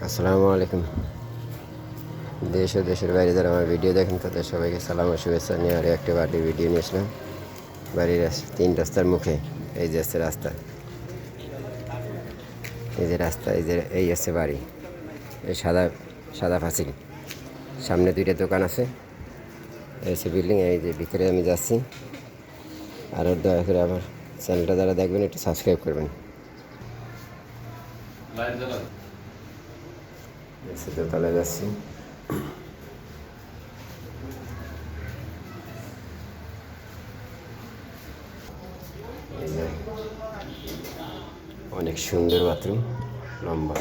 আসসালামু আলাইকুম। দেশ ও দেশের বাইরে যারা আমার ভিডিও দেখেন তাদের সবাইকে সালাম ও শুভেচ্ছা নিয়ে আরও একটা বাড়ির ভিডিও নিয়ে আসলাম। বাড়ির তিন রাস্তার মুখে এই যে আছে রাস্তা, এই যে রাস্তা, এই আছে বাড়ি, এই সাদা সাদা ফাঁসিল, সামনে দুইটা দোকান আছে, এই হচ্ছে বিল্ডিং। এই যে ভিতরে আমি যাচ্ছি। আর দয়া করে আমার চ্যানেলটা যারা দেখবেন একটু সাবস্ক্রাইব করবেন। দোতলায় যাচ্ছি। এই যে অনেক সুন্দর বাথরুম, লম্বা।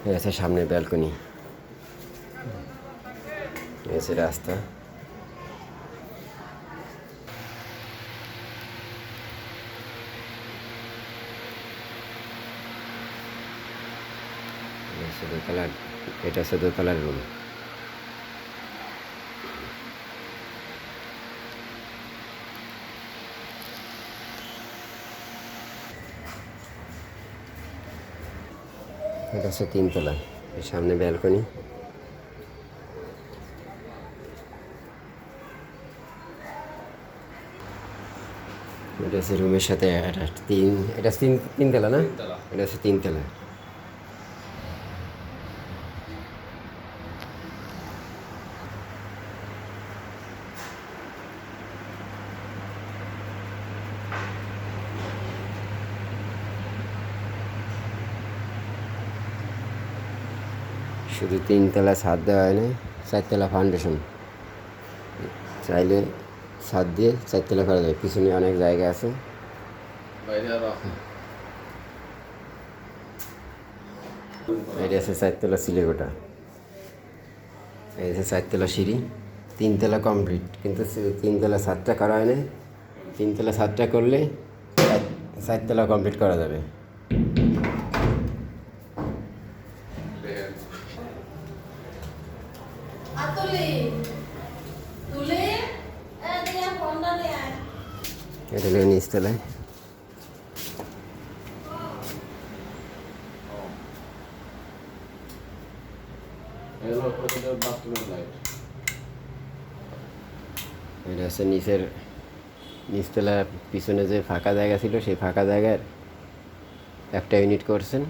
এই আছে সামনে ব্যালকনি, এই আছে রাস্তা। দোতলার, এটা হচ্ছে দোতলার রুম। এটা হচ্ছে তিনতলা, এর সামনে ব্যালকনি। এটা হচ্ছে রুমের সাথে এটা তিনতলা না, এটা হচ্ছে তিনতলা। শুধু তিনতলা ছাদ দেওয়া হয় না, চারতলা ফাউন্ডেশন। চাইলে ছাদ দিয়ে চারতলা করা যায়, পিছনে অনেক জায়গা আছে। এটা আছে চারতলা সিলেকোটা, এই আছে চারতলা সিঁড়ি। তিনতলা কমপ্লিট, কিন্তু তিনতলা ছাদটা করা হয় না। তিনতলা ছাদটা করলে চারতলা কমপ্লিট করা যাবে। এটা হলো নিচতলায়। এটা হচ্ছে নিচতলার পিছনে যে ফাঁকা জায়গা ছিল, সেই ফাঁকা জায়গার একটা ইউনিট করছেন।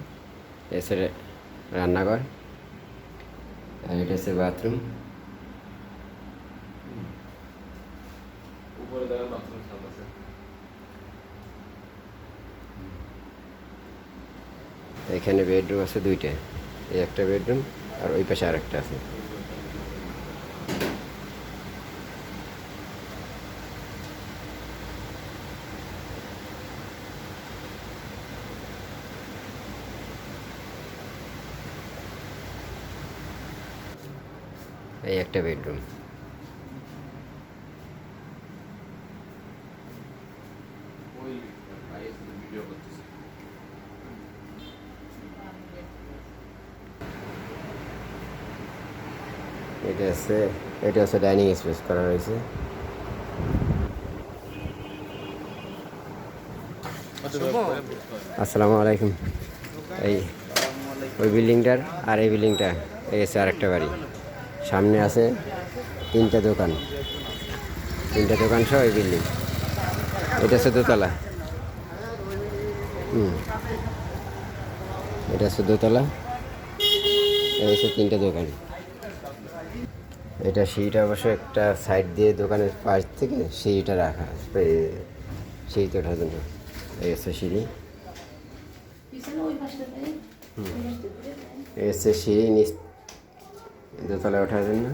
এছাড়া রান্নাঘর, আর এটা হচ্ছে বাথরুম। এখানে বেডরুম আছে দুইটা, এই একটা বেডরুম আর ওই পাশে আরেকটা আছে। এই একটা বেডরুম। এটা হচ্ছে ডাইনিং স্পেস করা হয়েছে। আসসালামু আলাইকুম। এই ওই বিল্ডিংটার আর এই বিল্ডিংটা, এই হচ্ছে আরেকটা বাড়ি। সামনে আছে তিনটা দোকান সহ এই বিল্ডিং। এটা হচ্ছে দোতলা। এটা হচ্ছে দোতলা, এই হচ্ছে তিনটা দোকান। এটা সিঁড়িটা অবশ্য একটা সাইড দিয়ে দোকানের পাশ থেকে সিঁড়িটা রাখা, সিঁড়িতে ওঠার জন্য। এই হচ্ছে সিঁড়ি, এই হচ্ছে সিঁড়ি নিচ দোতলায় ওঠার জন্য।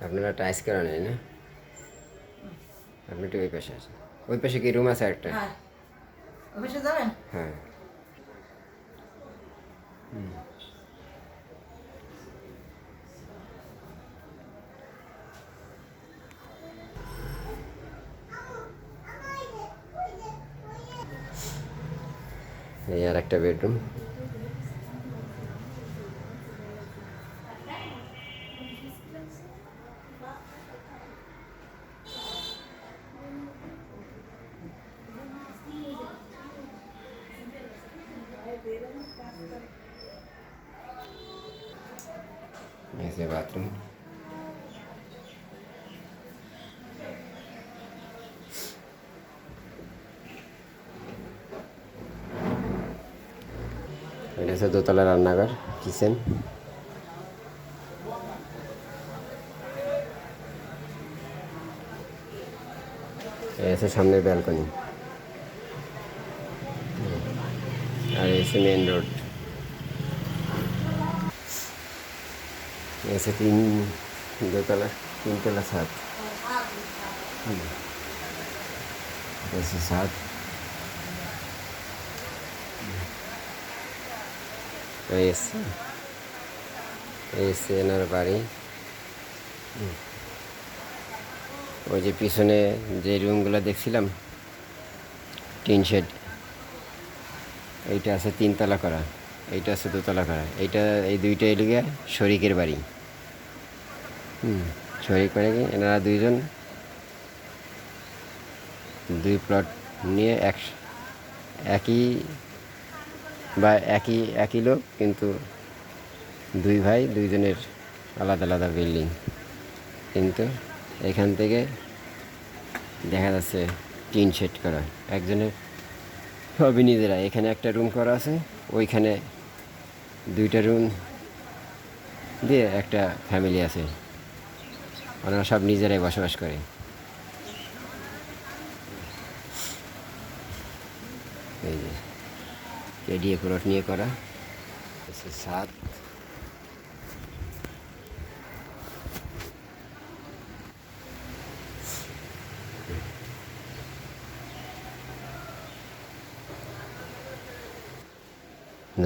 আপনারা টাইস করা নেই না? আপনি একটু ওই পাশে আছেন। ওই পাশে কি রুম আছে একটা? হ্যাঁ। এই আর একটা বেডরুম। এসে বাথরুম। এটা হচ্ছে দোতলা রান্নাঘর, কিচেন। এই হচ্ছে সামনের ব্যালকনি, আর এই হচ্ছে মেন রোড। এই হচ্ছে দোতলা, তিনতলা ছাদ। এটা হচ্ছে ছাদ। এই হচ্ছে এনার বাড়ি। ওই যে পিছনে যে রুমগুলো দেখছিলাম টিন শেড, এইটা আছে তিনতলা করা, এইটা আছে দোতলা করা। এইটা এই দুইটা এদিকে শরিকের বাড়ি। শরিক মানে কি, এনারা দুইজন দুই প্লট নিয়ে একই বা একই লোক, কিন্তু দুই ভাই, দুইজনের আলাদা আলাদা বিল্ডিং। কিন্তু এখান থেকে দেখা যাচ্ছে টিন শেড করা। একজনের সবই নিজেরা। এখানে একটা রুম করা আছে, ওইখানে দুইটা রুম দিয়ে একটা ফ্যামিলি আছে, ওনারা সব নিজেরাই বসবাস করে। এই যে এডিএ প্লট নিয়ে করা ছাদ।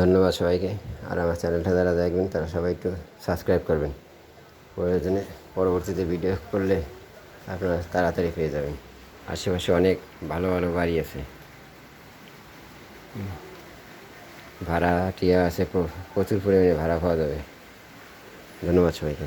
ধন্যবাদ সবাইকে। আর আমার চ্যানেলটা যারা দেখবেন তারা সবাই একটু সাবস্ক্রাইব করবেন। প্রয়োজনে পরবর্তীতে ভিডিও করলে আপনারা তাড়াতাড়ি পেয়ে যাবেন। আশেপাশে অনেক ভালো ভালো বাড়ি আছে, ভাড়া টিয়া আছে, প্রচুর পরিমাণে ভাড়া পাওয়া যাবে। ধন্যবাদ সবাইকে।